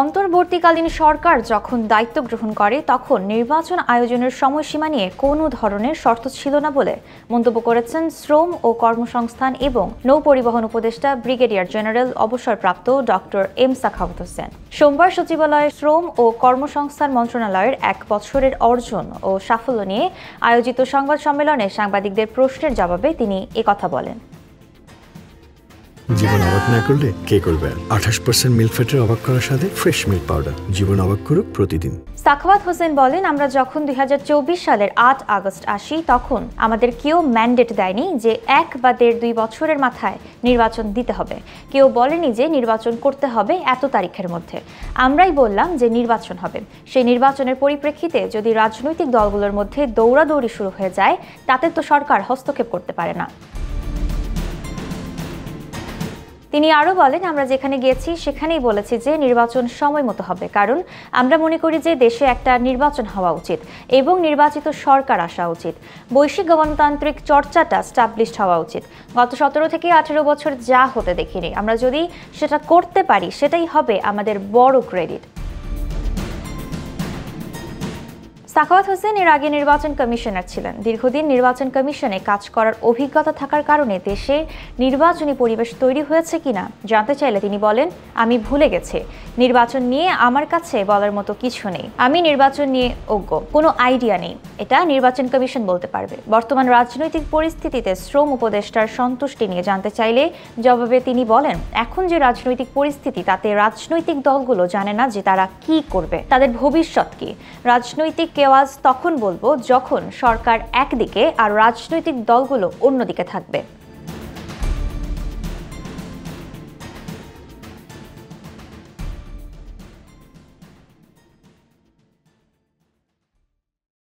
অন্তর্বর্তীকালীন সরকার যখন দায়িত্ব গ্রহণ করে তখন নির্বাচন আয়োজনের সময়সীমা নিয়ে কোনো ধরনের শর্ত ছিল না বলে মন্তব্য করেছেন শ্রম ও কর্মসংস্থান এবং নৌপরিবহন উপদেষ্টা ব্রিগেডিয়ার জেনারেল অবসরপ্রাপ্ত ডক্টর এম সাখাওয়াত হোসেন। সোমবার সচিবালয়ে শ্রম ও কর্মসংস্থান মন্ত্রণালয়ের 1 বছরের অর্জন ও সাফল্য নিয়ে আয়োজিত সংবাদ সম্মেলনে সাংবাদিকদের প্রশ্নের জবাবে তিনি একথা বলেন। জীবন অবাক না করলে কে করবে? 28% মিল্ক ফ্যাটের অবাক করার সাথে ফ্রেশ মিল্ক পাউডার। জীবন অবাক করুক প্রতিদিন। সাখাওয়াত হোসেন বলেন, আমরা যখন 2024 সালের 8 আগস্ট আসি তখন আমাদের কেউ ম্যান্ডেট দেয়নি যে 1 বা 1.5-2 বছরের মাথায় নির্বাচন দিতে হবে। কেউ বলেনি যে নির্বাচন করতে হবে এত তারিখের মধ্যে। আমরাই বললাম যে নির্বাচন হবে। সেই নির্বাচনের পরিপ্রেক্ষিতে যদি রাজনৈতিক দলগুলোর মধ্যে দৌড়াদৌড়ি শুরু হয়ে যায় তাতে তো সরকার হস্তক্ষেপ করতে পারে না। তিনি আরও বলেন, আমরা যেখানে গিয়েছি সেখানেই বলেছি যে নির্বাচন সময় মতো হবে, কারণ আমরা মনে করি যে দেশে একটা নির্বাচন হওয়া উচিত এবং নির্বাচিত সরকার আসা উচিত। বৈশ্বিক গণতান্ত্রিক চর্চাটা স্টাবলিশড হওয়া উচিত। গত 17 থেকে 18 বছর যা হতে দেখিনি, আমরা যদি সেটা করতে পারি সেটাই হবে আমাদের বড় ক্রেডিট। সাখাওয়াত হোসেন এর আগে নির্বাচন কমিশনার ছিলেন। দীর্ঘদিন নির্বাচন কমিশনে কাজ করার অভিজ্ঞতা থাকার কারণে দেশে নির্বাচনী পরিবেশ তৈরি হয়েছে কিনা জানতে চাইলে তিনি বলেন, আমি ভুলে গেছি। নির্বাচন নিয়ে আমার কাছে বলার মতো কিছু নেই। আমি নির্বাচন নিয়ে অজ্ঞ, কোনো আইডিয়া নেই। এটা নির্বাচন কমিশন বলতে পারবে। বর্তমান রাজনৈতিক পরিস্থিতিতে শ্রম উপদেষ্টার সন্তুষ্টি নিয়ে জানতে চাইলে জবাবে তিনি বলেন, এখন যে রাজনৈতিক পরিস্থিতি তাতে রাজনৈতিক দলগুলো জানে না যে তারা কি করবে, তাদের ভবিষ্যৎ কি। রাজনৈতিক কেওয়াজ তখন বলবো যখন সরকার একদিকে আর রাজনৈতিক দলগুলো অন্যদিকে থাকবে।